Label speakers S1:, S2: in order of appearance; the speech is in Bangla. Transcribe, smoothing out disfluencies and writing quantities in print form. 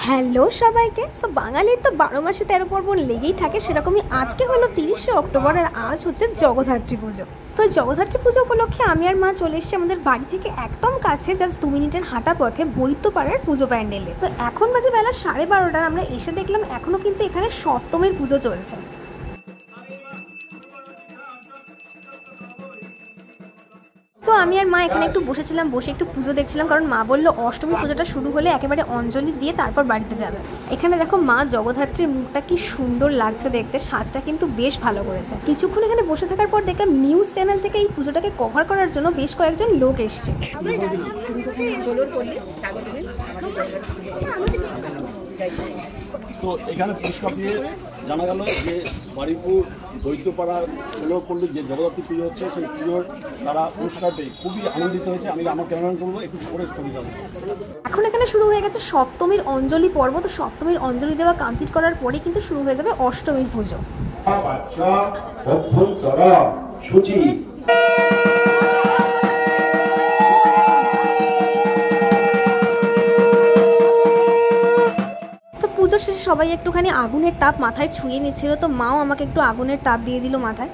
S1: হ্যালো সবাইকে। বাঙালির তো 12 মাসে 13 পার্বণ লেগেই থাকে, সেরকমই আজকে হলো 30শে অক্টোবর আর আজ হচ্ছে জগদ্ধাত্রী পুজো। তো জগদ্ধাত্রী পুজো উপলক্ষে আমি আর মা চলে এসেছি আমাদের বাড়ি থেকে একদম কাছে, জাস্ট 2 মিনিটের হাঁটা পথে বৈদ্যপাড়ার পুজো প্যান্ডেলে। তো এখন বাজে বেলা 12:30, আমরা এসে দেখলাম এখনো কিন্তু এখানে সপ্তমীর পুজো চলছে। তো আমি আর মা এখানে একটু বসেছিলাম, বসে একটু পুজো দেখছিলাম, কারণ মা বললো অষ্টমী পুজোটা শুরু হলে একেবারে অঞ্জলি দিয়ে তারপর বাড়িতে যাবে। এখানে দেখো মা জগদ্ধাত্রীর মুখটা কি সুন্দর লাগছে দেখতে, সাজটা কিন্তু বেশ ভালো করেছে। কিছুক্ষণ এখানে বসে থাকার পর দেখলাম নিউজ চ্যানেল থেকে এই পুজোটাকে কভার করার জন্য বেশ কয়েকজন লোক এসছে।
S2: তো এখানে পুরস্কার দিয়ে জানা গেল যে বারুইপুর দৈত্যপাড়া 16 পল্লী যে জগদ্ধাত্রী পুজো হচ্ছে, সেই পুজোর তারা পুরস্কার পেয়ে খুবই আনন্দিত হয়েছে। আমি আমার ক্যামেরা করবো, একটু পরে ছবি যাবো।
S1: এখন এখানে শুরু হয়ে গেছে সপ্তমীর অঞ্জলি পর্ব। তো সপ্তমীর অঞ্জলি দেওয়া কমপ্লিট করার পরেই কিন্তু শুরু হয়ে যাবে অষ্টমীর পুজো। পুজো শেষে সবাই একটুখানি আগুনের তাপ মাথায় ছুঁয়ে নিচ্ছিল, তো মাও আমাকে একটু আগুনের তাপ দিয়ে দিল মাথায়।